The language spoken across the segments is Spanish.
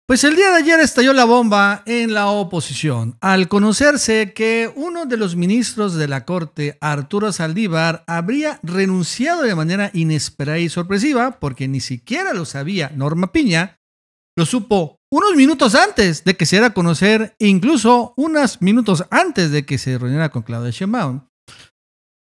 Pues el día de ayer estalló la bomba en la oposición, al conocerse que uno de los ministros de la Corte, Arturo Saldívar, habría renunciado de manera inesperada y sorpresiva, porque ni siquiera lo sabía Norma Piña, lo supo unos minutos antes de que se diera a conocer, e incluso unos minutos antes de que se reuniera con Claudia Sheinbaum,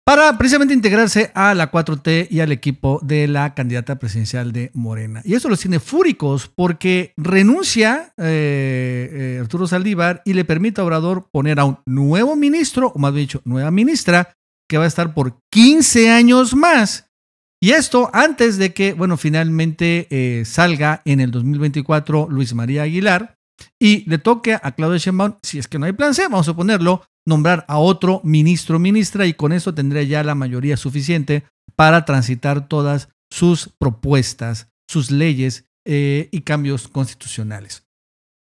para precisamente integrarse a la 4T y al equipo de la candidata presidencial de Morena. Y eso los tiene fúricos porque renuncia Arturo Saldívar y le permite a Obrador poner a un nuevo ministro, o más bien dicho, nueva ministra, que va a estar por 15 años más. Y esto antes de que, bueno, finalmente salga en el 2024 Luis María Aguilar y le toque a Claudia Sheinbaum, si es que no hay plan C, vamos a ponerlo, nombrar a otro ministro o ministra, y con eso tendría ya la mayoría suficiente para transitar todas sus propuestas, sus leyes y cambios constitucionales.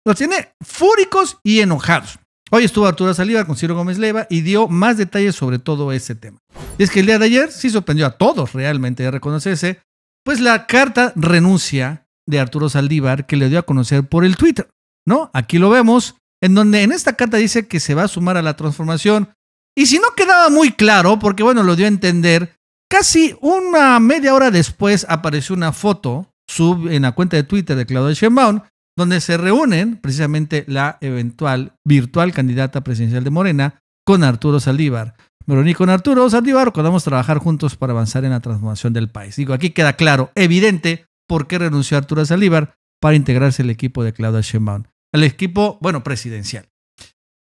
Los tiene fúricos y enojados. Hoy estuvo Arturo Saldívar con Ciro Gómez Leiva y dio más detalles sobre todo ese tema. Y es que el día de ayer sí sorprendió a todos realmente de reconocerse, pues la carta renuncia de Arturo Saldívar que le dio a conocer por el Twitter, ¿no? Aquí lo vemos, en donde en esta carta dice que se va a sumar a la transformación. Y si no quedaba muy claro, porque bueno, lo dio a entender, casi una media hora después apareció una foto en la cuenta de Twitter de Claudia Sheinbaum, donde se reúnen precisamente la eventual virtual candidata presidencial de Morena con Arturo Saldívar. Pero ni con Arturo Saldívar podamos trabajar juntos para avanzar en la transformación del país. Digo, aquí queda claro, evidente, por qué renunció Arturo Saldívar para integrarse al equipo de Claudia Sheinbaum, al equipo, bueno, presidencial.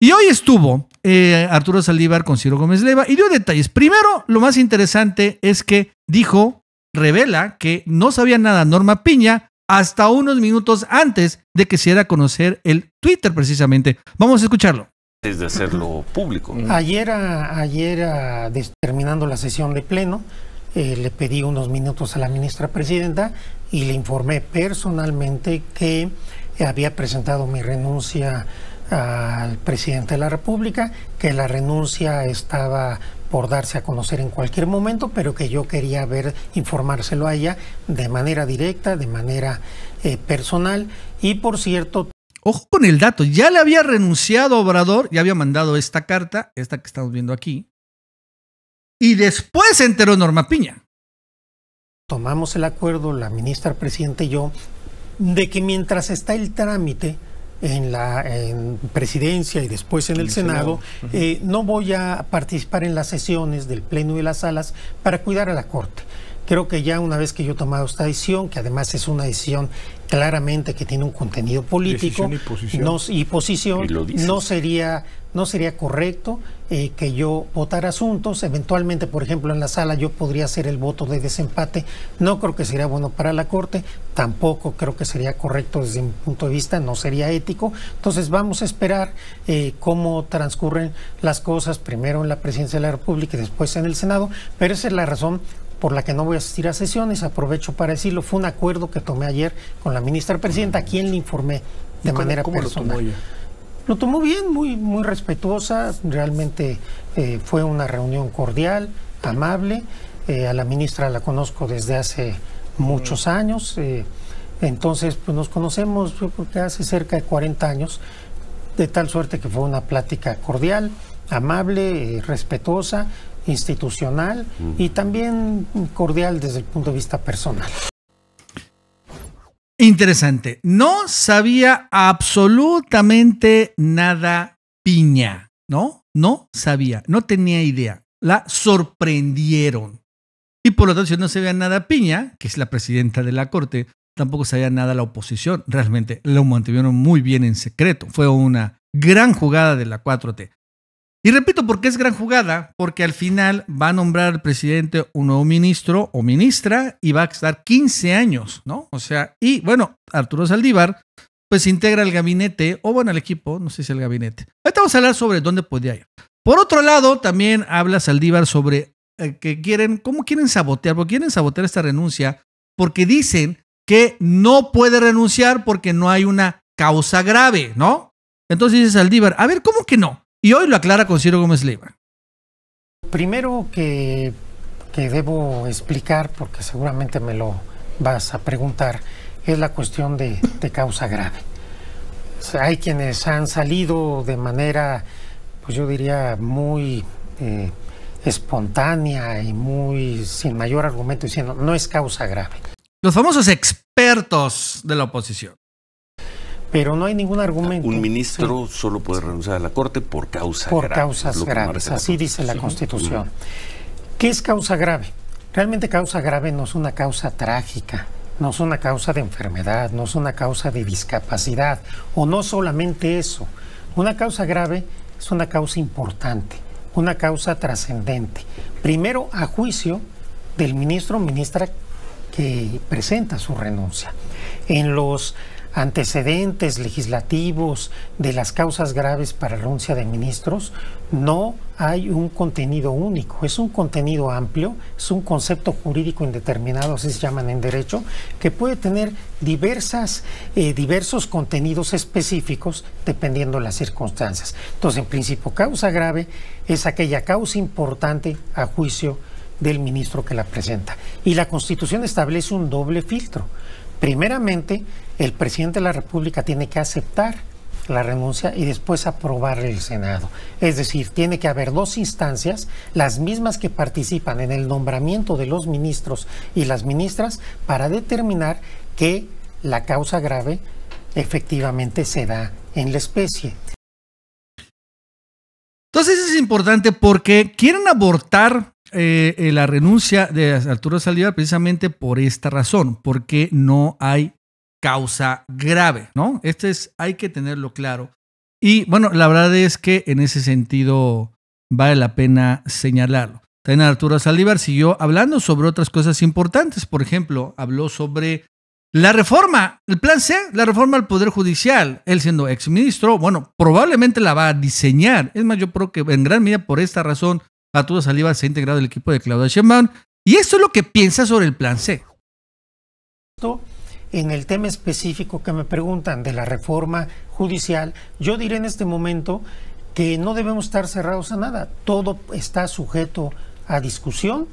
Y hoy estuvo Arturo Saldívar con Ciro Gómez Leiva y dio detalles. Primero, lo más interesante es que revela que no sabía nada Norma Piña hasta unos minutos antes de que se diera a conocer el Twitter precisamente. Vamos a escucharlo. De hacerlo público. Ayer, terminando la sesión de pleno, le pedí unos minutos a la ministra presidenta y le informé personalmente que había presentado mi renuncia al presidente de la República, que la renuncia estaba por darse a conocer en cualquier momento, pero que yo quería informárselo a ella de manera directa, de manera personal. Y por cierto, ojo con el dato, ya le había renunciado a Obrador, ya había mandado esta carta, esta que estamos viendo aquí, y después se enteró Norma Piña. Tomamos el acuerdo, la ministra presidenta y yo, de que mientras está el trámite en presidencia y después en el Senado, no voy a participar en las sesiones del Pleno y de las salas para cuidar a la Corte. Creo que ya una vez que yo he tomado esta decisión, que además es una decisión claramente que tiene un contenido político y posición, no sería correcto que yo votara asuntos. Eventualmente, por ejemplo, en la sala yo podría hacer el voto de desempate. No creo que sería bueno para la Corte, tampoco creo que sería correcto desde mi punto de vista, no sería ético. Entonces vamos a esperar cómo transcurren las cosas, primero en la Presidencia de la República y después en el Senado, pero esa es la razón por la que no voy a asistir a sesiones. Aprovecho para decirlo, fue un acuerdo que tomé ayer con la ministra presidenta, a quien le informé de manera personal. Lo tomó bien, muy respetuosa, realmente fue una reunión cordial, amable. A la ministra la conozco desde hace muchos años, entonces pues nos conocemos, yo creo que hace cerca de 40 años, de tal suerte que fue una plática cordial, amable, respetuosa, institucional y también cordial desde el punto de vista personal. Interesante. No sabía absolutamente nada Piña, ¿no? No sabía, no tenía idea. La sorprendieron. Y por lo tanto, si no sabía nada Piña, que es la presidenta de la Corte, tampoco sabía nada la oposición. Realmente lo mantuvieron muy bien en secreto. Fue una gran jugada de la 4T. Y repito, ¿por qué es gran jugada? Porque al final va a nombrar al presidente un nuevo ministro o ministra y va a estar 15 años, ¿no? O sea, y bueno, Arturo Saldívar pues integra el gabinete, o bueno, el equipo, no sé si el gabinete. Ahorita vamos a hablar sobre dónde podría ir. Por otro lado, también habla Saldívar sobre cómo quieren sabotear, porque quieren sabotear esta renuncia, porque dicen que no puede renunciar porque no hay una causa grave, ¿no? Entonces dice Saldívar, a ver, ¿cómo que no? Y hoy lo aclara con Ciro Gómez Leiva. Primero que debo explicar, porque seguramente me lo vas a preguntar, es la cuestión de causa grave. O sea, hay quienes han salido de manera, pues yo diría, muy espontánea y muy sin mayor argumento, diciendo no es causa grave. Los famosos expertos de la oposición. Pero no hay ningún argumento. Un ministro solo puede renunciar a la Corte por causa grave. Por causas graves, así dice la Constitución. ¿Qué es causa grave? Realmente causa grave no es una causa trágica, no es una causa de enfermedad, no es una causa de discapacidad, o no solamente eso. Una causa grave es una causa importante, una causa trascendente. Primero, a juicio del ministro o ministra que presenta su renuncia. En los antecedentes legislativos de las causas graves para renuncia de ministros, no hay un contenido único, es un contenido amplio, es un concepto jurídico indeterminado, así se llaman en derecho, que puede tener diversos contenidos específicos dependiendo de las circunstancias. Entonces, en principio, causa grave es aquella causa importante a juicio del ministro que la presenta. Y la Constitución establece un doble filtro. Primeramente, el presidente de la República tiene que aceptar la renuncia y después aprobar el Senado. Es decir, tiene que haber dos instancias, las mismas que participan en el nombramiento de los ministros y las ministras, para determinar que la causa grave efectivamente se da en la especie. Entonces es importante porque quieren abortar la renuncia de Arturo Saldívar precisamente por esta razón, porque no hay causa grave, ¿no? Hay que tenerlo claro. Y bueno, la verdad es que en ese sentido vale la pena señalarlo. También Arturo Saldívar siguió hablando sobre otras cosas importantes. Por ejemplo, habló sobre la reforma, el plan C, la reforma al Poder Judicial. Él siendo exministro, bueno, probablemente la va a diseñar. Es más, yo creo que en gran medida por esta razón Arturo Saldívar se ha integrado al equipo de Claudia Sheinbaum. Y esto es lo que piensa sobre el plan C. En el tema específico que me preguntan de la reforma judicial, yo diré en este momento que no debemos estar cerrados a nada. Todo está sujeto a discusión.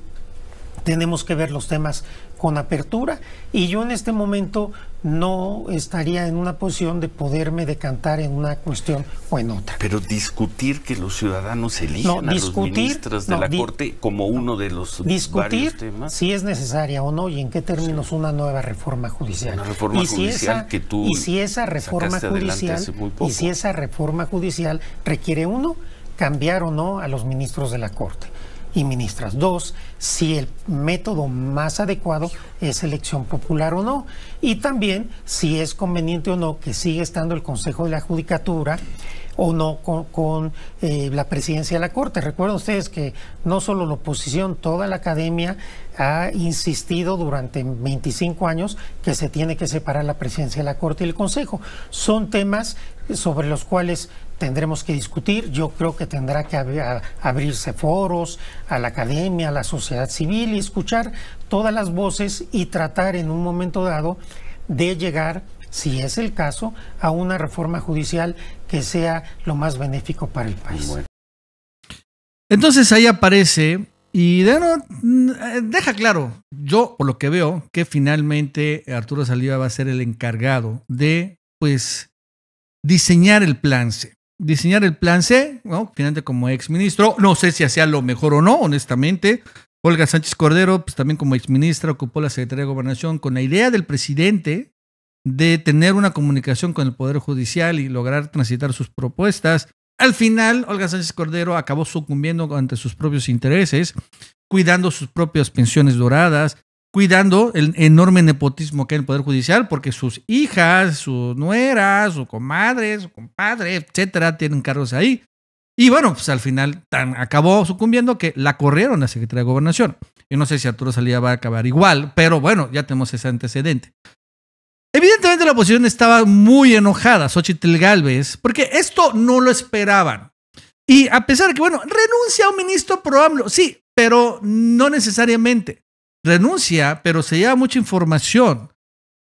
Tenemos que ver los temas con apertura y yo en este momento no estaría en una posición de poderme decantar en una cuestión o en otra. Pero discutir que los ciudadanos elijan a los ministros de la Corte como uno de los varios temas. Si es necesaria o no y en qué términos una nueva reforma judicial. Una reforma judicial que tú si esa reforma judicial requiere, uno, cambiar o no a los ministros de la Corte y ministras. Dos, si el método más adecuado es elección popular o no. Y también si es conveniente o no que siga estando el Consejo de la Judicatura o no con la presidencia de la Corte. Recuerden ustedes que no solo la oposición, toda la academia ha insistido durante 25 años que se tiene que separar la presidencia de la Corte y el Consejo. Son temas sobre los cuales tendremos que discutir. Yo creo que tendrá que abrirse foros a la academia, a la sociedad civil y escuchar todas las voces y tratar en un momento dado de llegar, si es el caso, a una reforma judicial que sea lo más benéfico para el país. Bueno. Entonces ahí aparece y deja claro, yo por lo que veo, que finalmente Arturo Saldívar va a ser el encargado de, pues, diseñar el plan C. Diseñar el plan C, ¿no? Finalmente como exministro, no sé si hacía lo mejor o no, honestamente. Olga Sánchez Cordero, pues también como exministra, ocupó la Secretaría de Gobernación con la idea del presidente de tener una comunicación con el Poder Judicial y lograr transitar sus propuestas. Al final, Olga Sánchez Cordero acabó sucumbiendo ante sus propios intereses, cuidando sus propias pensiones doradas, cuidando el enorme nepotismo que hay en el Poder Judicial, porque sus hijas, sus nueras, su comadre, su compadre, etcétera, tienen cargos ahí. Y bueno, pues al final acabó sucumbiendo que la corrieron a Secretaría de Gobernación. Yo no sé si Arturo Saldívar va a acabar igual, pero bueno, ya tenemos ese antecedente. Evidentemente la oposición estaba muy enojada, Xóchitl Gálvez, porque esto no lo esperaban. Y a pesar de que, bueno, renuncia a un ministro pro AMLO, sí, pero no necesariamente. Renuncia, pero se lleva mucha información.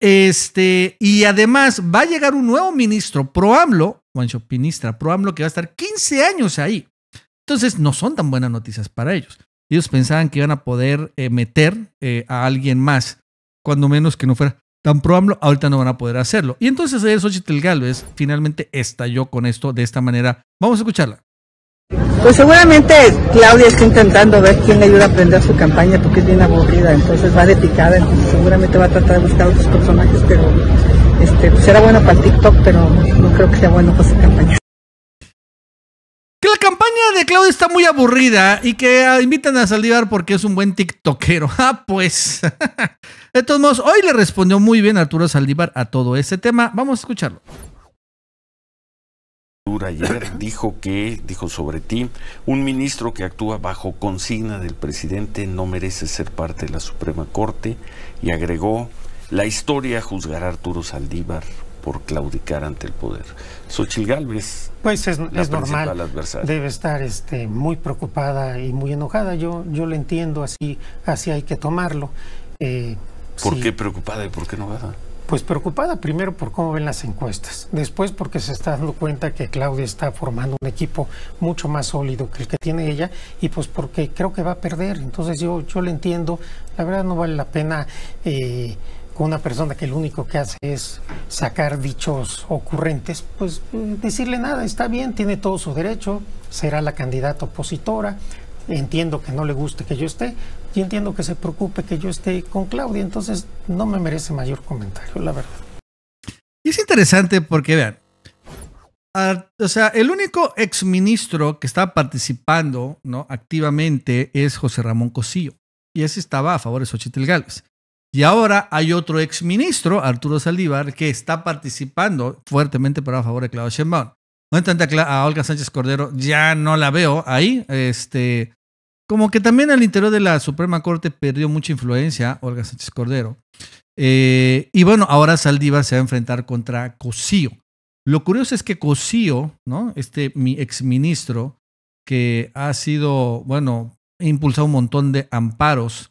Y además va a llegar un nuevo ministro pro AMLO, ministra pro AMLO, que va a estar 15 años ahí. Entonces no son tan buenas noticias para ellos. Ellos pensaban que iban a poder meter a alguien más, cuando menos que no fuera tan pro AMLO, ahorita no van a poder hacerlo. Y entonces Xochitl Gálvez finalmente estalló con esto de esta manera. Vamos a escucharla. Pues seguramente Claudia está intentando ver quién le ayuda a aprender su campaña porque es bien aburrida, entonces va de picada, entonces seguramente va a tratar de buscar otros personajes, pero pues será bueno para el TikTok, pero no creo que sea bueno para su campaña. Que la campaña de Claudia está muy aburrida y que invitan a Saldívar porque es un buen tiktokero. Pues. De todos modos, hoy le respondió muy bien Arturo Saldívar a todo este tema. Vamos a escucharlo. Ayer dijo sobre ti, un ministro que actúa bajo consigna del presidente no merece ser parte de la Suprema Corte, y agregó: la historia juzgará a Arturo Saldívar por claudicar ante el poder. Xochitl Gálvez, pues es normal, debe estar muy preocupada y muy enojada. Yo le entiendo, así hay que tomarlo. ¿Por qué preocupada y por qué enojada? Pues preocupada primero por cómo ven las encuestas, después porque se está dando cuenta que Claudia está formando un equipo mucho más sólido que el que tiene ella, y pues porque creo que va a perder. Entonces yo le entiendo, la verdad no vale la pena con una persona que lo único que hace es sacar dichos ocurrentes, pues decirle nada. Está bien, tiene todo su derecho, será la candidata opositora. Entiendo que no le guste que yo esté, y entiendo que se preocupe que yo esté con Claudia, entonces no me merece mayor comentario, la verdad. Y es interesante porque, vean, el único exministro que está participando, ¿no?, activamente es José Ramón Cosío, y ese estaba a favor de Xochitl Gálvez. Y ahora hay otro exministro, Arturo Saldívar, que está participando fuertemente pero a favor de Claudia Sheinbaum. No obstante, a Olga Sánchez Cordero ya no la veo ahí. Como que también al interior de la Suprema Corte perdió mucha influencia Olga Sánchez Cordero. Y bueno, ahora Saldívar se va a enfrentar contra Cosío. Lo curioso es que Cosío, ¿no?, mi exministro, que ha sido, bueno, ha impulsado un montón de amparos.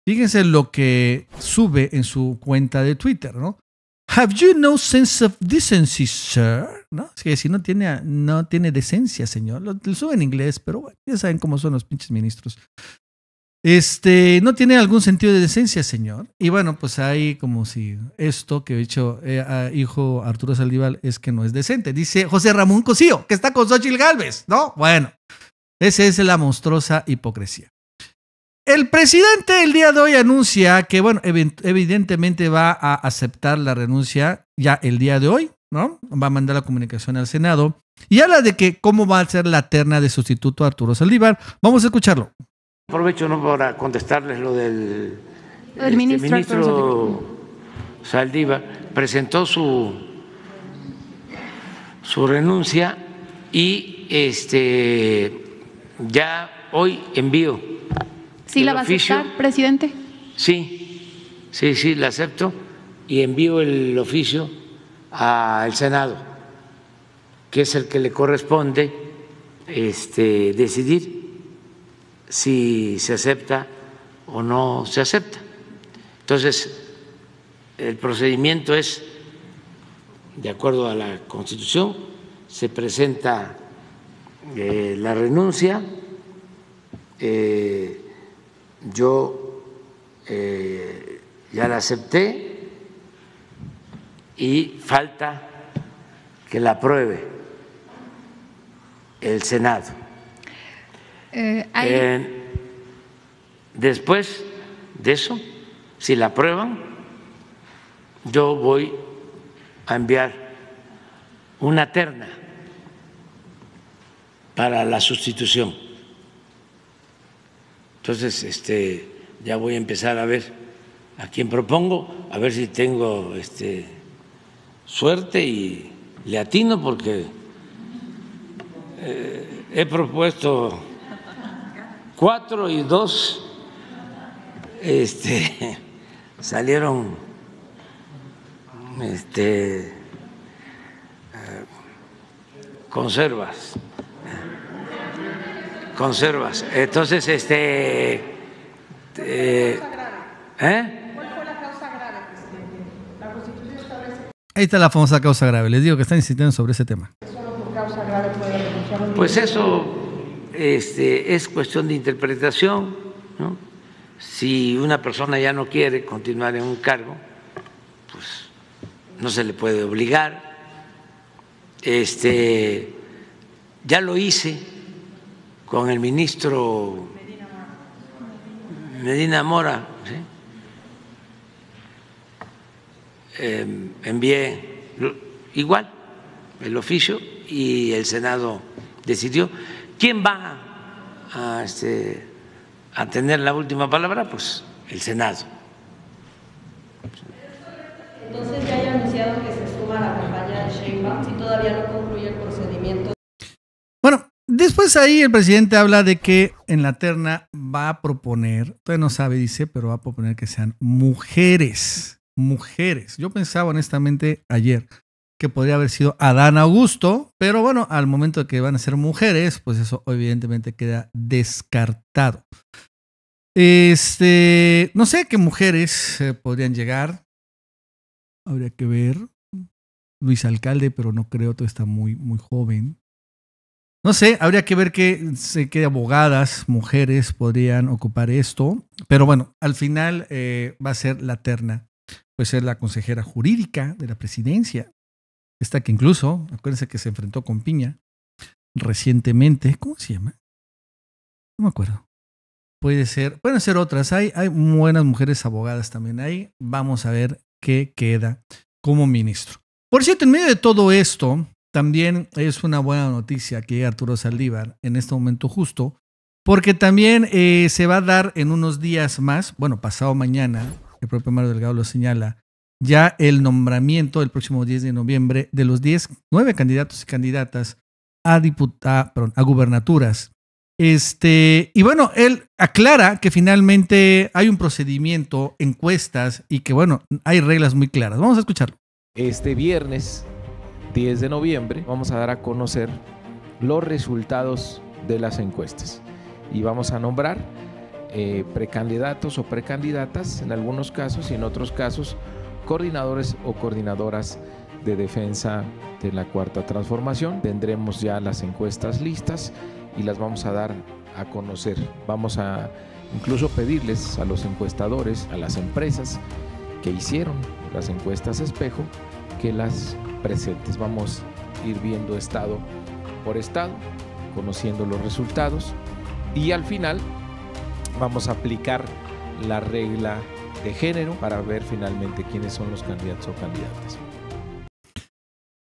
Fíjense lo que sube en su cuenta de Twitter, ¿no? Have you no sense of decency, sir? ¿No? Es que si no tiene decencia, señor. Lo sube en inglés, pero bueno, ya saben cómo son los pinches ministros. No tiene algún sentido de decencia, señor. Y bueno, pues hay como si esto que he dicho hijo Arturo Saldívar es que no es decente. Dice José Ramón Cosío, que está con Xochitl Gálvez, ¿no? Bueno, esa es la monstruosa hipocresía. El presidente el día de hoy anuncia que, bueno, evidentemente va a aceptar la renuncia ya el día de hoy, ¿no? Va a mandar la comunicación al Senado y habla de que cómo va a ser la terna de sustituto a Arturo Saldívar. Vamos a escucharlo. Aprovecho para contestarles lo del ministro Saldívar. Presentó su renuncia y ya hoy envío. ¿Sí la va a aceptar, presidente? Sí, la acepto y envío el oficio al Senado, que es el que le corresponde decidir si se acepta o no se acepta. Entonces, el procedimiento es, de acuerdo a la Constitución, se presenta la renuncia. Yo ya la acepté y falta que la apruebe el Senado. Después de eso, si la aprueban, yo voy a enviar una terna para la sustitución. Entonces, ya voy a empezar a ver a quién propongo, a ver si tengo suerte y le atino, porque he propuesto 4 y 2 salieron conservas. Entonces, ¿Cuál fue la causa grave, presidente? La Constitución establece. Ahí está la famosa causa grave. Les digo que están insistiendo sobre ese tema. Solo por causa grave puede renunciar un Pues eso es cuestión de interpretación, ¿no? Si una persona ya no quiere continuar en un cargo, no se le puede obligar. Ya lo hice con el ministro Medina Mora, ¿sí? Envié igual el oficio y el Senado decidió. ¿Quién va a tener la última palabra? Pues el Senado. Entonces ya haya anunciado que se suma a la campaña de Sheinbaum si todavía no concluye el procedimiento. Bueno, después ahí el presidente habla de que en la terna va a proponer, todavía no sabe, dice, pero va a proponer que sean mujeres. Mujeres. Yo pensaba honestamente ayer que podría haber sido Adán Augusto, pero bueno, al momento de que van a ser mujeres, pues eso evidentemente queda descartado. No sé qué mujeres podrían llegar. Habría que ver. Luis Alcalde, pero no creo, todo está muy, muy joven. No sé, habría que ver qué abogadas, mujeres podrían ocupar esto. Pero bueno, al final va a ser la terna. Puede ser la consejera jurídica de la presidencia. Esta que incluso, acuérdense que se enfrentó con Piña recientemente. ¿Cómo se llama? No me acuerdo. Pueden ser otras. Hay buenas mujeres abogadas también ahí. Vamos a ver qué queda como ministro. Por cierto, en medio de todo esto, también es una buena noticia que llega Arturo Saldívar en este momento justo, porque también se va a dar en unos días más, bueno, pasado mañana, el propio Mario Delgado lo señala, ya el nombramiento el próximo 10 de noviembre de los 9 candidatos y candidatas a gubernaturas. Y bueno, él aclara que finalmente hay un procedimiento, encuestas y que bueno, hay reglas muy claras. Vamos a escucharlo. Este viernes 10 de noviembre vamos a dar a conocer los resultados de las encuestas y vamos a nombrar precandidatos o precandidatas en algunos casos y en otros casos coordinadores o coordinadoras de defensa de la Cuarta Transformación. Tendremos ya las encuestas listas y las vamos a dar a conocer. Vamos a incluso pedirles a los encuestadores, a las empresas que hicieron las encuestas espejo, que las presentes. Vamos a ir viendo estado por estado, conociendo los resultados y al final vamos a aplicar la regla de género para ver finalmente quiénes son los candidatos o candidatas.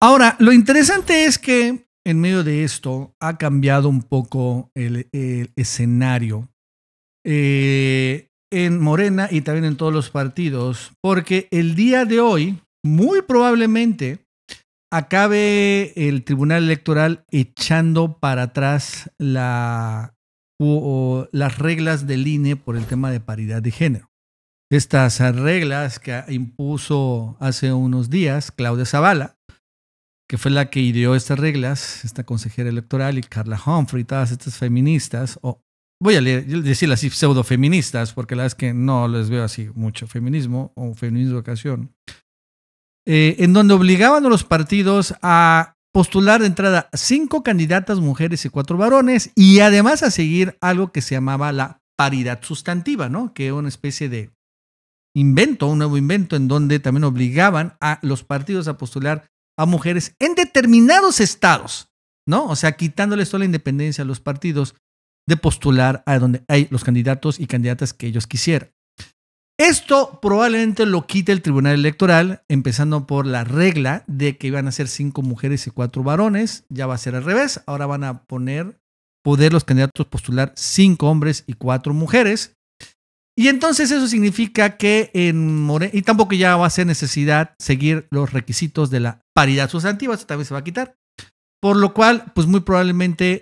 Ahora, lo interesante es que en medio de esto ha cambiado un poco el escenario en Morena y también en todos los partidos, porque el día de hoy, muy probablemente, acabe el Tribunal Electoral echando para atrás las reglas del INE por el tema de paridad de género. Estas reglas que impuso hace unos días Claudia Zavala, que fue la que ideó estas reglas, esta consejera electoral, y Carla Humphrey, todas estas feministas, voy a decirlas así, pseudo-feministas, porque la verdad es que no les veo así mucho feminismo o feminismo de ocasión, en donde obligaban a los partidos a postular de entrada 5 candidatas mujeres y 4 varones, y además a seguir algo que se llamaba la paridad sustantiva, ¿no? Que era una especie de invento, un nuevo invento, en donde también obligaban a los partidos a postular a mujeres en determinados estados, ¿no? O sea, quitándoles toda la independencia a los partidos de postular a donde hay los candidatos y candidatas que ellos quisieran. Esto probablemente lo quite el Tribunal Electoral, empezando por la regla de que iban a ser 5 mujeres y 4 varones. Ya va a ser al revés. Ahora van a poder los candidatos postular 5 hombres y 4 mujeres. Y entonces eso significa que en Morena, y tampoco ya va a ser necesidad seguir los requisitos de la paridad sustantiva, eso también se va a quitar. Por lo cual, pues muy probablemente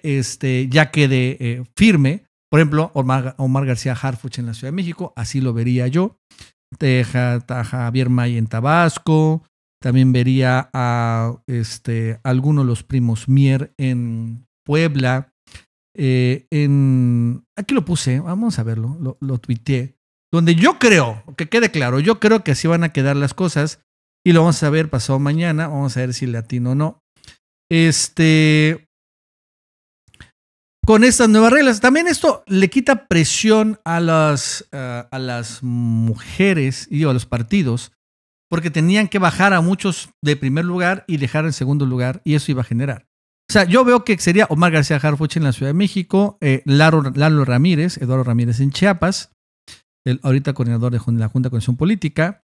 ya quede firme. Por ejemplo, Omar García Harfuch en la Ciudad de México, así lo vería yo. Javier May en Tabasco. También vería a algunos de los primos Mier en Puebla. Aquí lo puse, vamos a verlo, lo tuiteé. Donde yo creo, que quede claro, yo creo que así van a quedar las cosas. Y lo vamos a ver pasado mañana. Vamos a ver si le atino o no. Con estas nuevas reglas. También esto le quita presión a las mujeres y a los partidos porque tenían que bajar a muchos de primer lugar y dejar en segundo lugar, y eso iba a generar. O sea, yo veo que sería Omar García Harfuch en la Ciudad de México, Lalo Ramírez, Eduardo Ramírez en Chiapas, el ahorita coordinador de la Junta de Coordinación Política,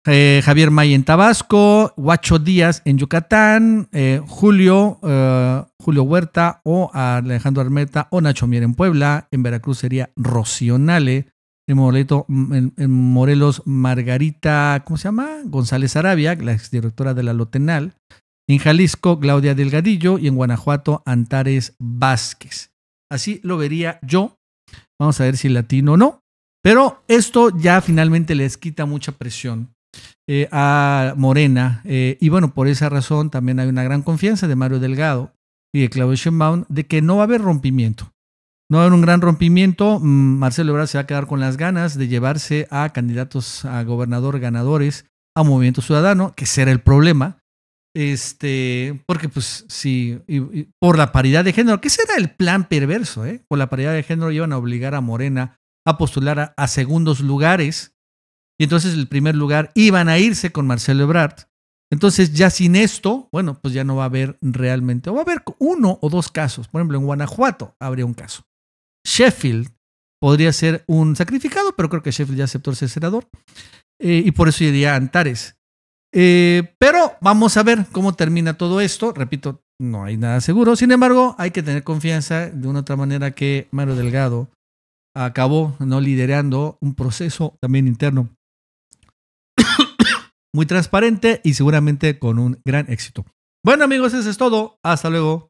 Javier May en Tabasco, Huacho Díaz en Yucatán, Julio Huerta o Alejandro Armenta o Nacho Mier en Puebla. En Veracruz sería Rocío Nale. En Morelos, Margarita, ¿cómo se llama? González Arabia, la exdirectora de la Lotenal. En Jalisco, Claudia Delgadillo. Y en Guanajuato, Antares Vázquez. Así lo vería yo. Vamos a ver si latino o no. Pero esto ya finalmente les quita mucha presión a Morena. Y bueno, por esa razón también hay una gran confianza de Mario Delgado y de Claudia Sheinbaum de que no va a haber rompimiento. No va a haber un gran rompimiento. Marcelo Ebrard se va a quedar con las ganas de llevarse a candidatos a gobernador ganadores a Movimiento Ciudadano, que será el problema. Porque pues sí, y por la paridad de género, que será el plan perverso, por la paridad de género iban a obligar a Morena a postular a segundos lugares, y entonces el primer lugar iban a irse con Marcelo Ebrard. Entonces ya sin esto, bueno, pues ya no va a haber realmente, o va a haber uno o dos casos. Por ejemplo, en Guanajuato habría un caso. Sheffield podría ser un sacrificado, pero creo que Sheffield ya aceptó ser senador, y por eso iría a Antares. Pero vamos a ver cómo termina todo esto. Repito, no hay nada seguro. Sin embargo, hay que tener confianza de una u otra manera que Mario Delgado acabó no liderando un proceso también interno muy transparente y seguramente con un gran éxito. Bueno, amigos, eso es todo. Hasta luego.